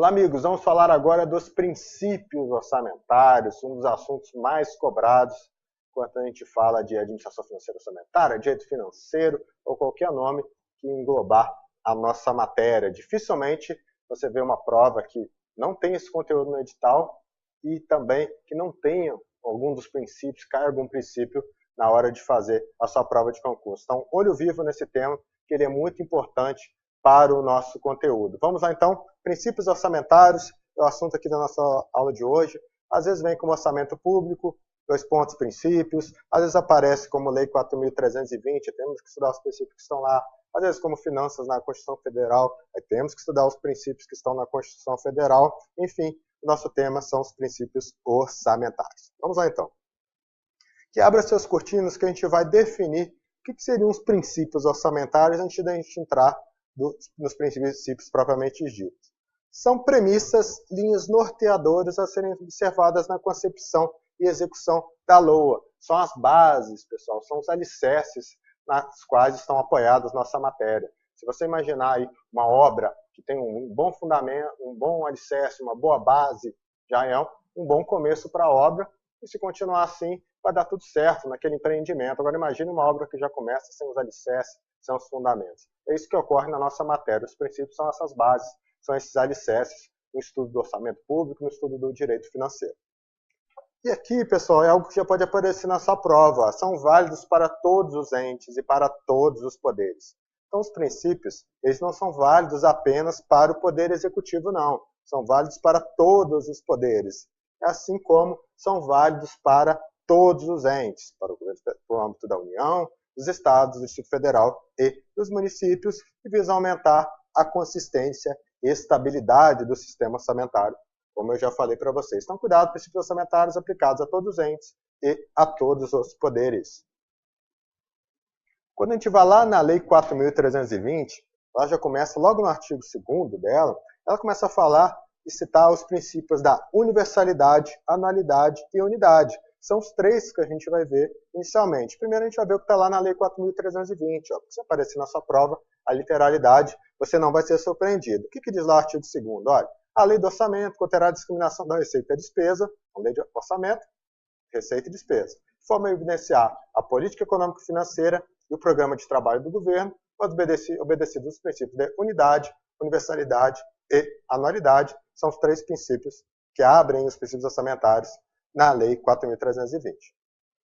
Olá, amigos. Vamos falar agora dos princípios orçamentários, um dos assuntos mais cobrados quando a gente fala de administração financeira orçamentária, direito financeiro ou qualquer nome que englobar a nossa matéria. Dificilmente você vê uma prova que não tem esse conteúdo no edital e também que não tenha algum dos princípios, cai algum princípio na hora de fazer a sua prova de concurso. Então, olho vivo nesse tema, que ele é muito importante para o nosso conteúdo. Vamos lá, então. Princípios orçamentários é o assunto aqui da nossa aula de hoje. Às vezes vem como orçamento público, 2 pontos, princípios. Às vezes aparece como Lei 4.320, temos que estudar os princípios que estão lá. Às vezes como finanças na Constituição Federal, aí temos que estudar os princípios que estão na Constituição Federal. Enfim, o nosso tema são os princípios orçamentários. Vamos lá, então. Que abra seus cortinos que a gente vai definir o que seriam os princípios orçamentários antes da gente entrar nos princípios propriamente ditos. São premissas, linhas norteadoras a serem observadas na concepção e execução da LOA. São as bases, pessoal, são os alicerces nas quais estão apoiadas nossa matéria. Se você imaginar aí uma obra que tem um bom fundamento, um bom alicerce, uma boa base, já é um bom começo para a obra, e se continuar assim, vai dar tudo certo naquele empreendimento. Agora imagine uma obra que já começa sem os alicerces, sem os fundamentos. É isso que ocorre na nossa matéria. Os princípios são essas bases, são esses alicerces no estudo do orçamento público, no estudo do direito financeiro. E aqui, pessoal, é algo que já pode aparecer na sua prova. São válidos para todos os entes e para todos os poderes. Então, os princípios, eles não são válidos apenas para o poder executivo, não. São válidos para todos os poderes. Assim como são válidos para todos os entes, para o âmbito da União, dos estados, do Distrito Federal e dos municípios, e visam aumentar a consistência e estabilidade do sistema orçamentário, como eu já falei para vocês. Então, cuidado, princípios orçamentários aplicados a todos os entes e a todos os poderes. Quando a gente vai lá na Lei 4.320, ela já começa, logo no artigo 2º dela, ela começa a falar e citar os princípios da universalidade, anualidade e unidade. São os 3 que a gente vai ver inicialmente. Primeiro a gente vai ver o que está lá na Lei 4.320. Se aparecer na sua prova a literalidade, você não vai ser surpreendido. O que diz lá o artigo 2º? Olha, a lei do orçamento conterá a discriminação da receita e despesa, a lei de orçamento, receita e despesa, de forma a evidenciar a política econômico-financeira e o programa de trabalho do governo, obedecidos os princípios de unidade, universalidade e anualidade. São os 3 princípios que abrem os princípios orçamentários na Lei 4.320.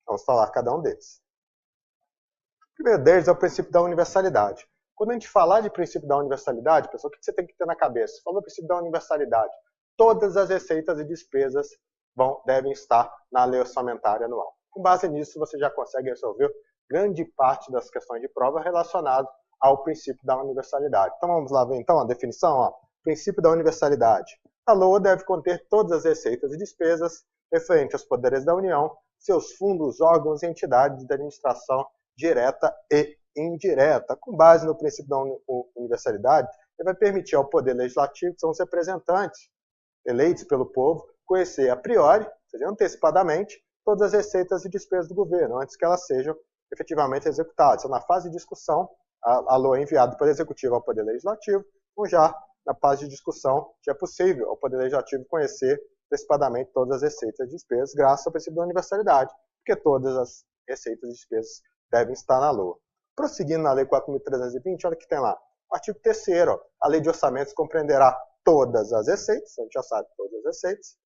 Vamos falar cada um deles. O primeiro deles é o princípio da universalidade. Quando a gente falar de princípio da universalidade, pessoal, o que você tem que ter na cabeça? Falou do princípio da universalidade. Todas as receitas e despesas devem estar na lei orçamentária anual. Com base nisso, você já consegue resolver grande parte das questões de prova relacionadas ao princípio da universalidade. Então vamos lá ver então a definição. Princípio da universalidade. A LOA deve conter todas as receitas e despesas referente aos poderes da União, seus fundos, órgãos e entidades de administração direta e indireta. Com base no princípio da universalidade, ele vai permitir ao Poder Legislativo, que são os representantes eleitos pelo povo, conhecer a priori, ou seja, antecipadamente, todas as receitas e despesas do governo, antes que elas sejam efetivamente executadas. Então, na fase de discussão, a LOA é enviada do Poder Executivo ao Poder Legislativo, ou já na fase de discussão, já é possível ao Poder Legislativo conhecer antecipadamente todas as receitas e despesas, graças ao princípio da universalidade, porque todas as receitas e despesas devem estar na LOA. Prosseguindo na Lei 4.320, olha o que tem lá. O artigo 3º, a Lei de Orçamentos compreenderá todas as receitas, a gente já sabe todas as receitas,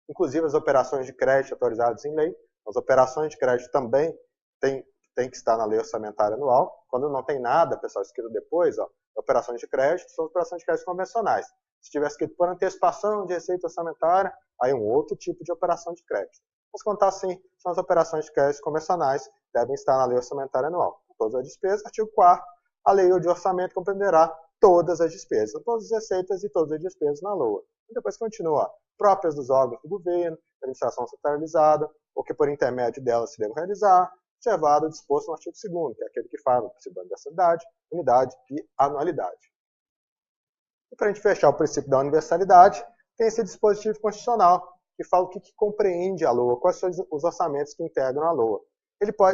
inclusive as operações de crédito autorizadas em lei. As operações de crédito também têm que estar na Lei Orçamentária Anual. Quando não tem nada, pessoal, escrito depois, operações de crédito são operações de crédito convencionais. Se tiver escrito por antecipação de receita orçamentária, aí um outro tipo de operação de crédito. Mas quando está assim, são as operações de crédito convencionais, devem estar na Lei Orçamentária Anual. Todas as despesas. Artigo 4º, a Lei de Orçamento compreenderá todas as despesas, todas as receitas e todas as despesas na LOA. E depois continua, próprias dos órgãos do governo, administração centralizada, ou que por intermédio delas se devam realizar, observado o disposto no artigo 2º, que é aquele que fala do princípio da universalidade, unidade e anualidade. E para a gente fechar o princípio da universalidade, tem esse dispositivo constitucional, que fala o que compreende a LOA, quais são os orçamentos que integram a LOA.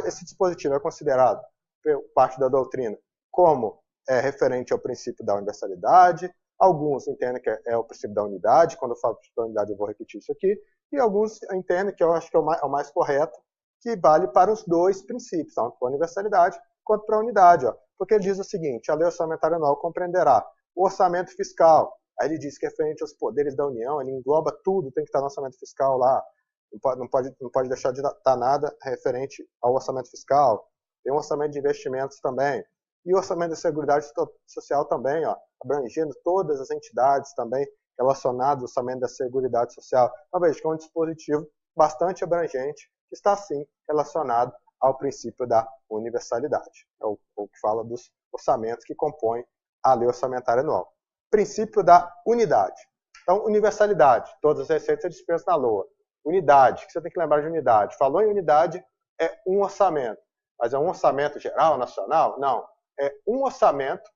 Esse dispositivo é considerado, por parte da doutrina, como referente ao princípio da universalidade, Alguns entendem que é o princípio da unidade. Quando eu falo princípio da unidade, eu vou repetir isso aqui. E alguns entendem que eu acho que é o mais correto, que vale para os dois princípios, tanto para a universalidade quanto para a unidade. Ó. Porque ele diz o seguinte: a lei orçamentária anual compreenderá o orçamento fiscal. Aí ele diz que é referente aos poderes da União, ele engloba tudo, tem que estar no orçamento fiscal lá. Não pode deixar de estar nada referente ao orçamento fiscal. Tem um orçamento de investimentos também. E o orçamento da Seguridade Social também, ó, abrangendo todas as entidades também relacionadas ao orçamento da Seguridade Social. Então, veja que é um dispositivo bastante abrangente, que está, sim, relacionado ao princípio da universalidade. É o que fala dos orçamentos que compõem a lei orçamentária anual. Princípio da unidade. Então, universalidade, todas as receitas dispensas na LOA. Unidade, que você tem que lembrar de unidade. Falou em unidade, é um orçamento. Mas é um orçamento geral, nacional? Não. É um orçamento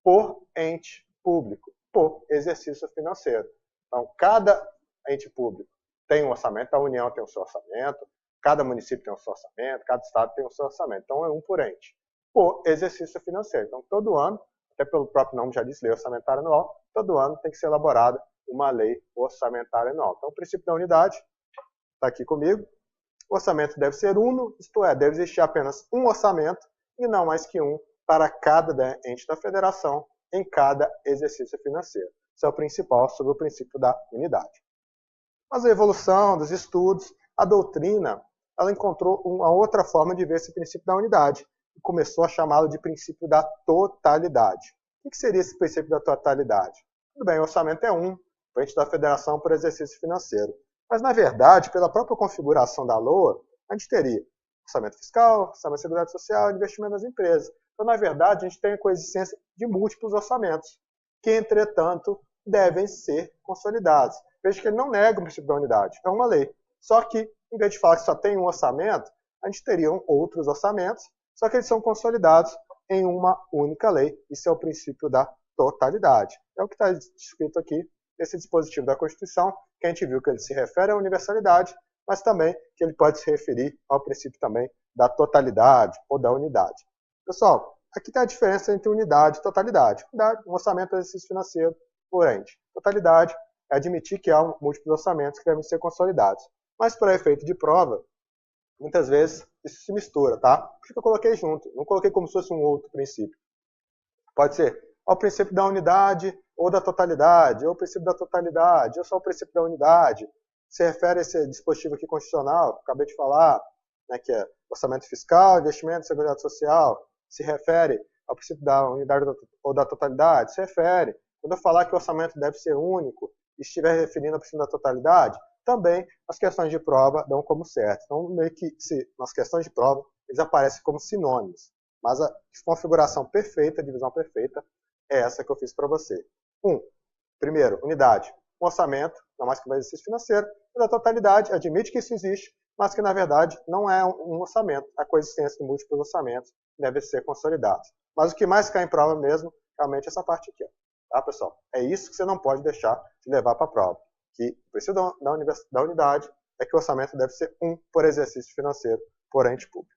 por ente público, por exercício financeiro. Então, cada ente público tem um orçamento, a União tem o seu orçamento, cada município tem o seu orçamento, cada estado tem o seu orçamento. Então, é um por ente, por exercício financeiro. Então, todo ano, até pelo próprio nome já diz, lei orçamentária anual, todo ano tem que ser elaborada uma lei orçamentária anual. Então, o princípio da unidade está aqui comigo. O orçamento deve ser uno, isto é, deve existir apenas um orçamento e não mais que um para cada ente da federação em cada exercício financeiro. Isso é o principal sobre o princípio da unidade. Mas a evolução dos estudos, a doutrina, ela encontrou uma outra forma de ver esse princípio da unidade e começou a chamá-lo de princípio da totalidade. O que seria esse princípio da totalidade? Tudo bem, o orçamento é um, o ente da federação por exercício financeiro. Mas, na verdade, pela própria configuração da LOA, a gente teria orçamento fiscal, orçamento de seguridade social e investimento das empresas. Então, na verdade, a gente tem a coexistência de múltiplos orçamentos, que, entretanto, devem ser consolidados. Veja que ele não nega o princípio da unidade, é uma lei. Só que, em vez de falar que só tem um orçamento, a gente teria outros orçamentos, só que eles são consolidados em uma única lei. Isso é o princípio da totalidade. É o que está escrito aqui nesse dispositivo da Constituição, que a gente viu que ele se refere à universalidade, mas também que ele pode se referir ao princípio também da totalidade ou da unidade. Pessoal, aqui tem a diferença entre unidade e totalidade. Unidade, um orçamento é exercício financeiro por ente. Totalidade é admitir que há múltiplos orçamentos que devem ser consolidados. Mas, para efeito de prova, muitas vezes isso se mistura, tá? Por isso que eu coloquei junto, não coloquei como se fosse um outro princípio. Pode ser o princípio da unidade ou da totalidade, ou o princípio da totalidade, ou só o princípio da unidade. Se refere a esse dispositivo aqui constitucional, que eu acabei de falar, né, que é orçamento fiscal, investimento, seguridade social. Se refere ao princípio da unidade ou da totalidade? Se refere. Quando eu falar que o orçamento deve ser único e estiver referindo ao princípio da totalidade, também as questões de prova dão como certo. Então, meio que nas questões de prova, eles aparecem como sinônimos. Mas a configuração perfeita, a divisão perfeita, é essa que eu fiz para você. Primeiro, unidade. Um orçamento, não mais que um exercício financeiro, e da totalidade, admite que isso existe, mas que, na verdade, não é um orçamento. A coexistência de múltiplos orçamentos deve ser consolidada. Mas o que mais cai em prova mesmo, realmente, é essa parte aqui. Ó. Tá, pessoal? É isso que você não pode deixar de levar para a prova. Que o princípio da unidade é que o orçamento deve ser um por exercício financeiro por ente público.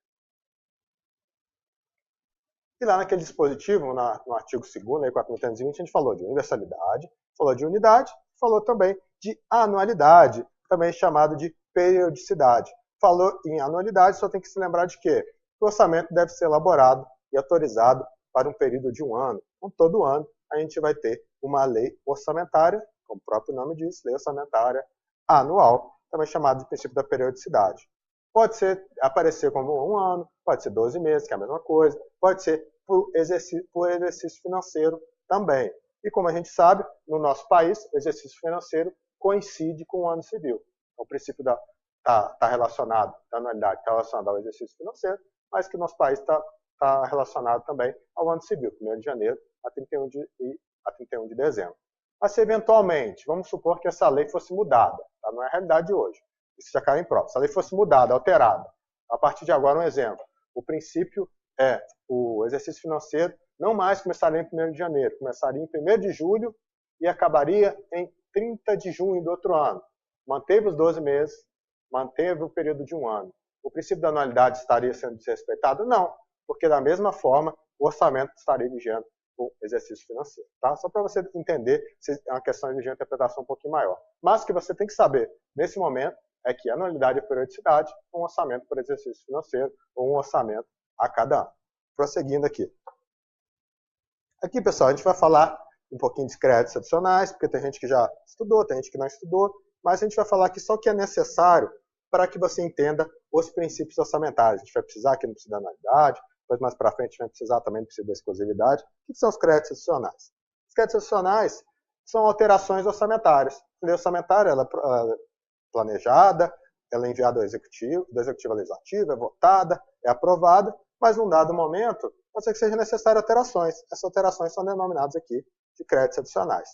E lá naquele dispositivo, no artigo 2º, aí 4.320, a gente falou de universalidade, falou de unidade, falou também de anualidade, também chamado de periodicidade. Falou em anualidade, só tem que se lembrar de quê? Que o orçamento deve ser elaborado e autorizado para um período de um ano. Então, todo ano, a gente vai ter uma lei orçamentária, como o próprio nome diz, lei orçamentária anual, também chamada de princípio da periodicidade. Pode aparecer como um ano, pode ser 12 meses, que é a mesma coisa, pode ser por exercício financeiro também. E como a gente sabe, no nosso país, o exercício financeiro coincide com o ano civil. Então, o princípio está relacionado, a anualidade está relacionada ao exercício financeiro, mas que o nosso país está relacionado também ao ano civil, 1º de janeiro a 31 de dezembro. Mas se eventualmente, vamos supor que essa lei fosse mudada, tá? Não é a realidade de hoje, isso já caiu em prova. Se a lei fosse mudada, alterada, a partir de agora um exemplo, o princípio é o exercício financeiro não mais começaria em 1º de janeiro, começaria em 1º de julho e acabaria em 30 de junho do outro ano. Manteve os 12 meses, manteve o período de um ano. O princípio da anualidade estaria sendo desrespeitado? Não, porque da mesma forma o orçamento estaria vigendo o exercício financeiro. Tá? Só para você entender, é uma questão de interpretação um pouquinho maior. Mas o que você tem que saber nesse momento é que anualidade e periodicidade é um orçamento por exercício financeiro ou um orçamento a cada ano. Prosseguindo aqui. Aqui, pessoal, a gente vai falar um pouquinho de créditos adicionais, porque tem gente que já estudou, tem gente que não estudou, mas a gente vai falar aqui só o que é necessário para que você entenda os princípios orçamentários. A gente vai precisar aqui no princípio da anualidade, depois mais para frente a gente vai precisar também do princípio da exclusividade. O que são os créditos adicionais? Os créditos adicionais são alterações orçamentárias. A lei orçamentária ela é planejada, ela é enviada ao executivo, do executivo ao legislativo, é votada, é aprovada, mas num dado momento pode ser que seja necessário alterações. Essas alterações são denominadas aqui de créditos adicionais.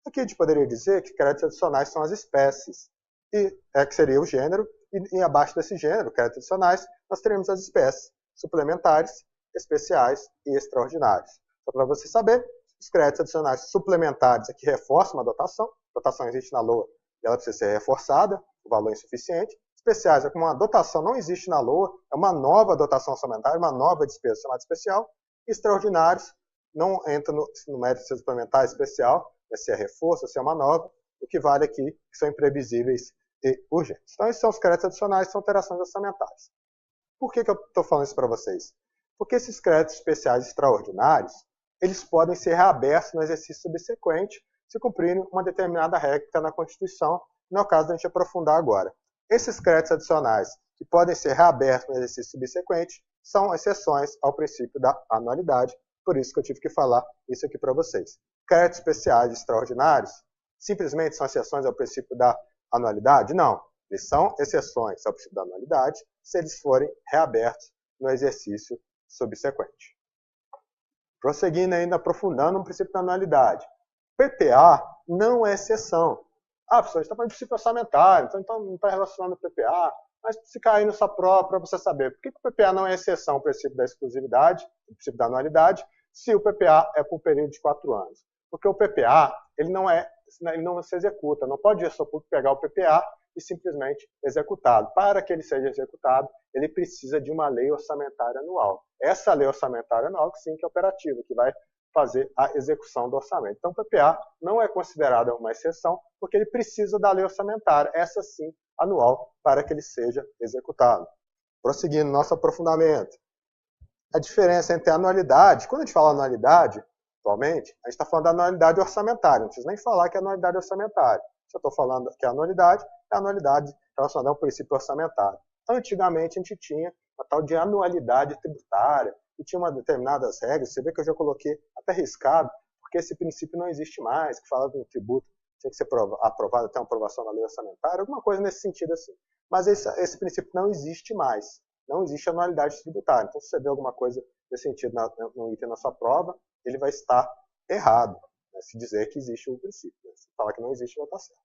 Aqui a gente poderia dizer que créditos adicionais são as espécies, e que seria o gênero, e abaixo desse gênero, créditos adicionais, nós teremos as espécies suplementares, especiais e extraordinários. Só para você saber, os créditos adicionais suplementares aqui reforçam uma dotação. A dotação existe na LOA e ela precisa ser reforçada, o valor é insuficiente. Especiais é como uma dotação não existe na LOA, é uma nova dotação orçamentária, uma nova despesa chamada especial. Extraordinários não entra no mérito de ser suplementar especial, se é reforço, se é uma nova. O que vale aqui que são imprevisíveis e urgentes. Então, esses são os créditos adicionais, são alterações orçamentárias. Por que eu estou falando isso para vocês? Porque esses créditos especiais extraordinários, eles podem ser reabertos no exercício subsequente, se cumprirem uma determinada regra que está na Constituição, não é o caso da gente aprofundar agora. Esses créditos adicionais que podem ser reabertos no exercício subsequente são exceções ao princípio da anualidade, por isso que eu tive que falar isso aqui para vocês. Créditos especiais extraordinários simplesmente são exceções ao princípio da anualidade? Não. Eles são exceções ao princípio da anualidade se eles forem reabertos no exercício subsequente. Prosseguindo ainda, aprofundando o princípio da anualidade. PPA não é exceção. Professor, a gente está falando de princípio orçamentário, então não está relacionando o PPA, mas se cair na sua prova para você saber por que o PPA não é exceção ao princípio da exclusividade, ao princípio da anualidade, se o PPA é por um período de 4 anos. Porque o PPA ele não se executa, não pode o gestor público pegar o PPA e simplesmente executá-lo. Para que ele seja executado, ele precisa de uma lei orçamentária anual. Essa lei orçamentária anual, que sim, que é operativa, que vai fazer a execução do orçamento. Então, o PPA não é considerado uma exceção, porque ele precisa da lei orçamentária, essa sim, anual, para que ele seja executado. Prosseguindo nosso aprofundamento. A diferença entre a anualidade, quando a gente fala anualidade, atualmente, a gente está falando da anualidade orçamentária, não preciso nem falar que é anualidade orçamentária. Se eu estou falando que é anualidade relacionada ao princípio orçamentário. Antigamente, a gente tinha uma tal de anualidade tributária, e tinha uma determinadas regras, você vê que eu já coloquei até riscado, porque esse princípio não existe mais, que fala do tributo, tinha que ser aprovado até uma aprovação na lei orçamentária, alguma coisa nesse sentido assim. Mas esse princípio não existe mais, não existe anualidade tributária. Então, se você vê alguma coisa nesse sentido no item na sua prova, ele vai estar errado, né, se dizer que existe o princípio. Né? Se falar que não existe, vai estar certo.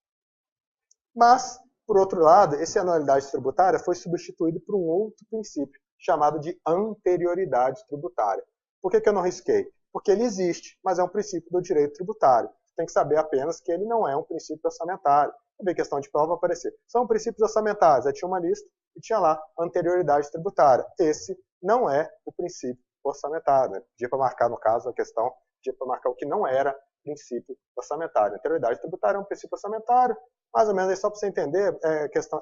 Mas, por outro lado, essa anualidade tributária foi substituído por um outro princípio, chamado de anterioridade tributária. Por que eu não risquei? Porque ele existe, mas é um princípio do direito tributário. Você tem que saber apenas que ele não é um princípio orçamentário. Também questão de prova aparecer. São princípios orçamentários. Aí tinha uma lista e tinha lá anterioridade tributária. Esse não é o princípio orçamentário. Né? Pedia para marcar, no caso, a questão, pedia para marcar o que não era princípio orçamentário. Anterioridade tributária é um princípio orçamentário, mais ou menos, só para você entender, questão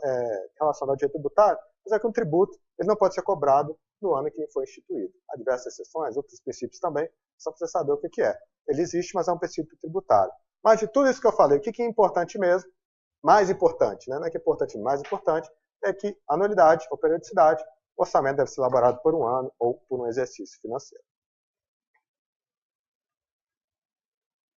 relacionada ao direito tributário, mas é que um tributo ele não pode ser cobrado no ano em que foi instituído. Há diversas exceções, outros princípios também, só para você saber o que é. Ele existe, mas é um princípio tributário. Mas de tudo isso que eu falei, o que é importante mesmo? Mais importante, né? Não é que é importante, mais importante é que anualidade ou periodicidade, o orçamento deve ser elaborado por um ano ou por um exercício financeiro.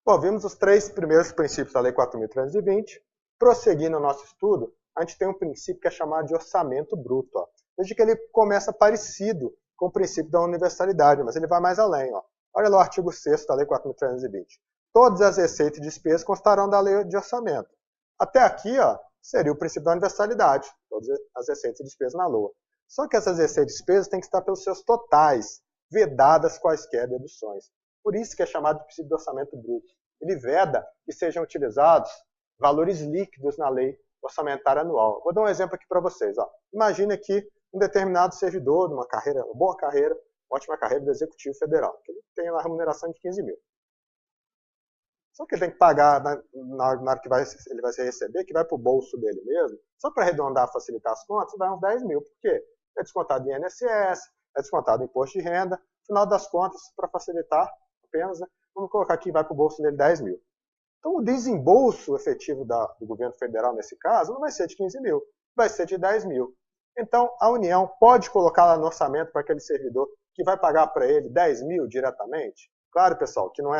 Bom, vimos os 3 primeiros princípios da Lei 4.320. Prosseguindo o nosso estudo, a gente tem um princípio que é chamado de orçamento bruto. Ó. Desde que ele começa parecido com o princípio da universalidade, mas ele vai mais além. Ó. Olha lá o artigo 6º da Lei 4.320. Todas as receitas e despesas constarão da lei de orçamento. Até aqui ó, seria o princípio da universalidade, todas as receitas e despesas na LOA. Só que essas receitas e despesas têm que estar pelos seus totais, vedadas quaisquer deduções. Por isso que é chamado de princípio do orçamento bruto. Ele veda que sejam utilizados valores líquidos na lei orçamentária anual. Vou dar um exemplo aqui para vocês. Ó. Imagine aqui um determinado servidor de uma carreira, uma boa carreira, ótima carreira do Executivo Federal, que ele tem lá a remuneração de 15 mil. Só que ele tem que pagar na hora que ele vai se receber, que vai para o bolso dele mesmo, só para arredondar, facilitar as contas, vai uns 10 mil. Por quê? É descontado em INSS, é descontado em imposto de renda. No final das contas, para facilitar apenas, né, vamos colocar aqui, vai para o bolso dele 10 mil. Então, o desembolso efetivo do governo federal, nesse caso, não vai ser de 15 mil, vai ser de 10 mil. Então, a União pode colocar lá no orçamento para aquele servidor que vai pagar para ele 10 mil diretamente. Claro, pessoal, que não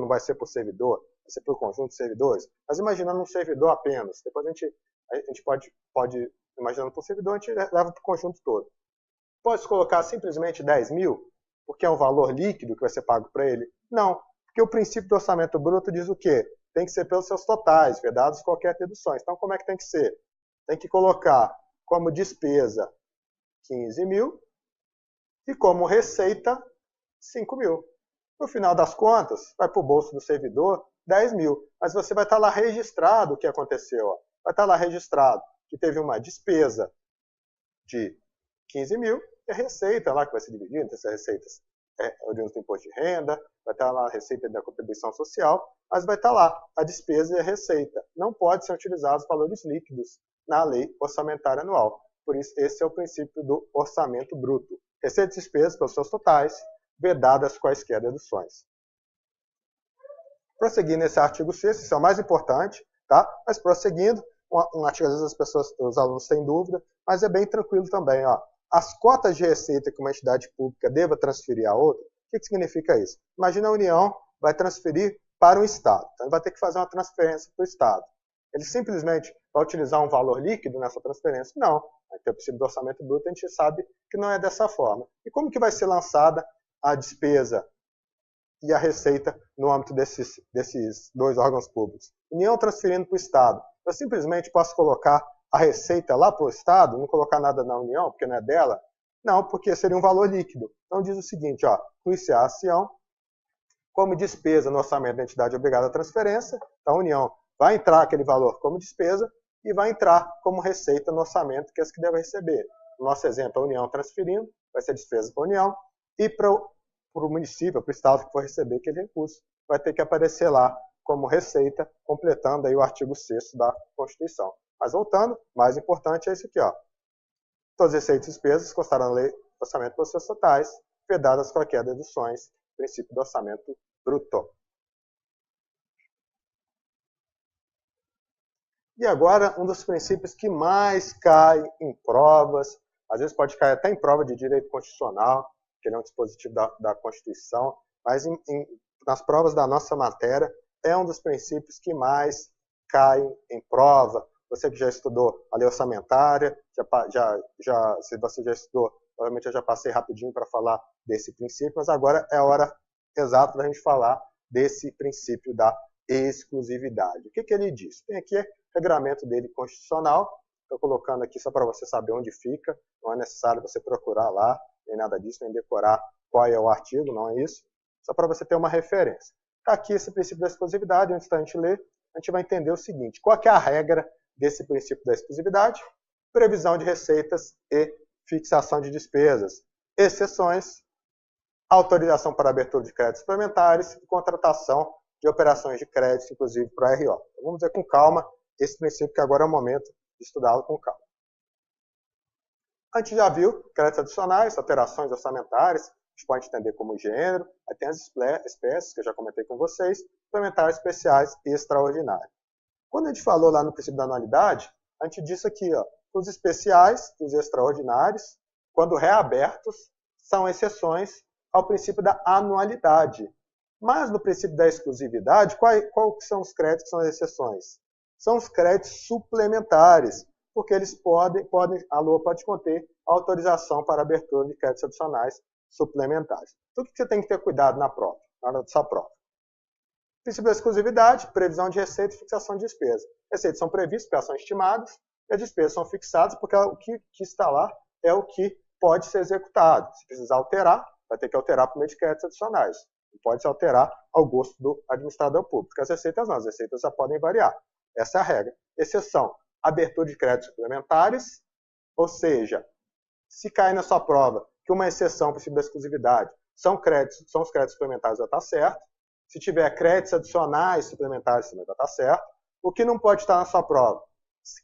vai ser por servidor, vai ser por conjunto de servidores, mas imaginando um servidor apenas. Depois a gente pode imaginando por servidor, a gente leva para o conjunto todo. Pode colocar simplesmente 10 mil, porque é um valor líquido que vai ser pago para ele? Não, porque o princípio do orçamento bruto diz o quê? Tem que ser pelos seus totais, vedados qualquer deduções. Então, como é que tem que ser? Tem que colocar como despesa 15 mil e como receita 5 mil. No final das contas, vai para o bolso do servidor 10 mil. Mas você vai estar lá registrado o que aconteceu. Ó. Vai estar lá registrado que teve uma despesa de 15 mil e a receita lá que vai ser dividida entre essas receitas oriundas do imposto de renda, vai estar lá a receita da contribuição social, mas vai estar lá a despesa e a receita. Não pode ser utilizados valores líquidos na lei orçamentária anual. Por isso, esse é o princípio do orçamento bruto. Receita e despesas pelos seus totais, vedadas quaisquer deduções. Prosseguindo nesse artigo 6º, isso é o mais importante, tá? Mas prosseguindo, um artigo às vezes os alunos têm dúvida, mas é bem tranquilo também, ó. As cotas de receita que uma entidade pública deva transferir a outra, o que significa isso? Imagina a União vai transferir para o Estado. Então, ele vai ter que fazer uma transferência para o Estado. Ele simplesmente vai utilizar um valor líquido nessa transferência? Não. Vai ter o princípio do orçamento bruto, a gente sabe que não é dessa forma. E como que vai ser lançada a despesa e a receita no âmbito desses dois órgãos públicos? União transferindo para o Estado. Eu simplesmente posso colocar a receita lá para o Estado, não colocar nada na União, porque não é dela? Não, porque seria um valor líquido. Então diz o seguinte, ó, inclui-se a ação como despesa no orçamento da entidade obrigada à transferência. Então a União vai entrar aquele valor como despesa e vai entrar como receita no orçamento, que é esse que deve receber. No nosso exemplo, a União transferindo, vai ser despesa para a União, e para o município, para o Estado que for receber aquele recurso, vai ter que aparecer lá como receita, completando aí o artigo 6º da Constituição. Mas voltando, mais importante é isso aqui, ó. Todas as receitas e despesas constarão na lei do orçamento pelos seus totais, vedadas qualquer deduções, princípio do orçamento bruto. E agora, um dos princípios que mais cai em provas, às vezes pode cair até em prova de direito constitucional, que ele é um dispositivo da Constituição, mas nas provas da nossa matéria, é um dos princípios que mais cai em prova. Você que já estudou a lei orçamentária, se você já estudou, provavelmente eu já passei rapidinho para falar desse princípio, mas agora é a hora exata da gente falar desse princípio da exclusividade. O que ele diz? Tem aqui o regramento dele constitucional, estou colocando aqui só para você saber onde fica, não é necessário você procurar lá, nem nada disso, nem decorar qual é o artigo, não é isso, só para você ter uma referência. Está aqui esse princípio da exclusividade, antes da gente ler, a gente vai entender o seguinte, qual que é a regra desse princípio da exclusividade? Previsão de receitas e fixação de despesas. Exceções, autorização para abertura de créditos suplementares e contratação de operações de crédito, inclusive para a RO. Então, vamos ver com calma esse princípio, que agora é o momento de estudá-lo com calma. A gente já viu créditos adicionais, alterações orçamentárias, a gente pode entender como gênero, aí tem as espécies, que eu já comentei com vocês, suplementares especiais e extraordinários. Quando a gente falou lá no princípio da anualidade, a gente disse aqui, ó, os especiais e os extraordinários, quando reabertos, são exceções ao princípio da anualidade. Mas no princípio da exclusividade, quais são os créditos que são as exceções? São os créditos suplementares, porque eles a LOA pode conter autorização para abertura de créditos adicionais suplementares. Então, o que você tem que ter cuidado na prova, na hora da sua prova? Princípio da exclusividade, previsão de receita e fixação de despesa. Receitas são previstas porque elas são estimadas, e as despesas são fixadas porque o que está lá é o que pode ser executado. Se precisar alterar, vai ter que alterar por meio de créditos adicionais. Não pode se alterar ao gosto do administrador público. As receitas não, as receitas já podem variar. Essa é a regra. Exceção, abertura de créditos suplementares, ou seja, se cair na sua prova que uma exceção ao princípio da exclusividade são os créditos suplementares, já está certo. Se tiver créditos adicionais, suplementares, também vai estar certo. O que não pode estar na sua prova,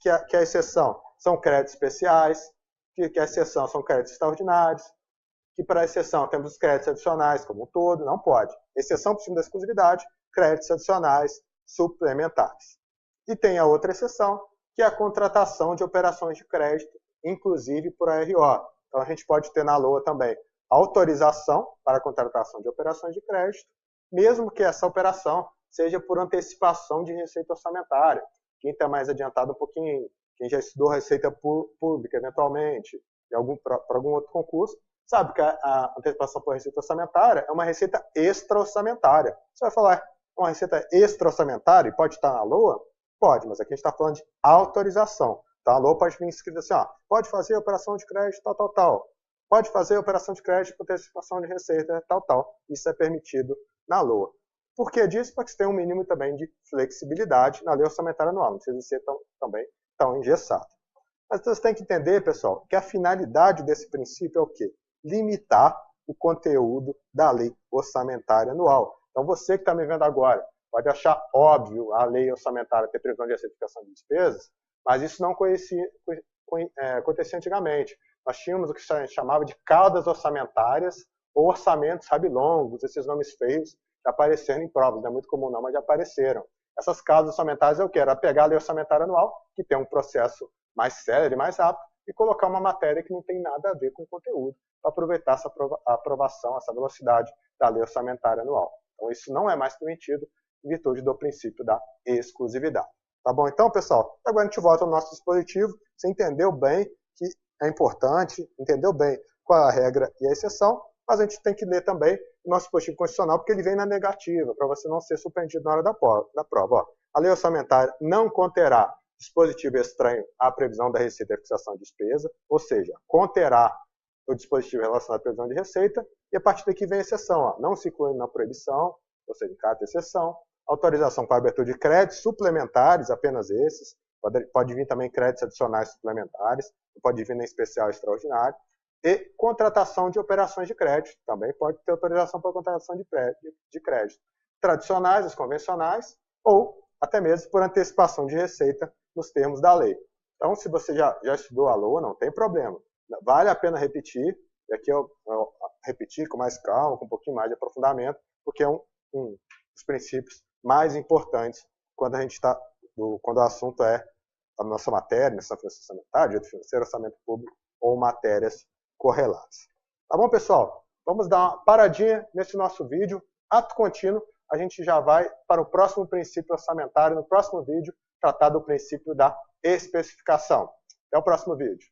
que a exceção são créditos especiais, que a exceção são créditos extraordinários, que para a exceção temos os créditos adicionais como um todo, não pode. Exceção por cima da exclusividade, créditos adicionais suplementares. E tem a outra exceção, que é a contratação de operações de crédito, inclusive por ARO. Então a gente pode ter na LOA também autorização para a contratação de operações de crédito, mesmo que essa operação seja por antecipação de receita orçamentária. Quem está mais adiantado um pouquinho, quem já estudou receita pública eventualmente, para algum outro concurso, sabe que a antecipação por receita orçamentária é uma receita extra-orçamentária. Você vai falar, uma receita extra-orçamentária e pode estar na LOA? Pode, mas aqui a gente está falando de autorização. Então a LOA pode vir escrito assim, pode fazer operação de crédito tal. Pode fazer operação de crédito por antecipação de receita tal. Isso é permitido na LOA. Por que disso? Porque você tem um mínimo também de flexibilidade na lei orçamentária anual. Não precisa ser também tão engessado. Mas você tem que entender, pessoal, que a finalidade desse princípio é o quê? Limitar o conteúdo da lei orçamentária anual. Então você que está me vendo agora, pode achar óbvio a lei orçamentária ter previsão de receita de despesas, mas isso não acontecia antigamente. Nós tínhamos o que a gente chamava de caudas orçamentárias ou orçamentos rabilongos, esses nomes feios já apareceram em provas, não é muito comum não, mas já apareceram. Essas caudas orçamentárias é o quê? Era pegar a lei orçamentária anual, que tem um processo mais sério e mais rápido, e colocar uma matéria que não tem nada a ver com o conteúdo, para aproveitar essa aprovação, essa velocidade da lei orçamentária anual. Então isso não é mais permitido em virtude do princípio da exclusividade. Tá bom? Então, pessoal, agora a gente volta ao nosso dispositivo. Você entendeu bem que é importante, entendeu bem qual é a regra e a exceção, mas a gente tem que ler também o nosso dispositivo constitucional, porque ele vem na negativa, para você não ser surpreendido na hora da prova. A lei orçamentária não conterá dispositivo estranho à previsão da receita e fixação de despesa, ou seja, conterá o dispositivo relacionado à previsão de receita, e a partir daqui vem a exceção, não se inclui na proibição, ou seja, em cada exceção, autorização para abertura de créditos suplementares, apenas esses, pode vir também créditos adicionais suplementares, pode vir em especial extraordinário, e contratação de operações de crédito, também pode ter autorização para contratação de crédito, tradicionais, as convencionais, ou até mesmo por antecipação de receita nos termos da lei. Então, se você já estudou a LOA, não tem problema. Vale a pena repetir, e aqui eu repetir com mais calma, com um pouquinho mais de aprofundamento, porque é um dos princípios mais importantes quando quando o assunto é a nossa matéria, nessa orçamentária, direito financeiro, orçamento público ou matérias correlatas. Tá bom, pessoal? Vamos dar uma paradinha nesse nosso vídeo. Ato contínuo, a gente já vai para o próximo princípio orçamentário, no próximo vídeo, tratar do princípio da especificação. Até o próximo vídeo.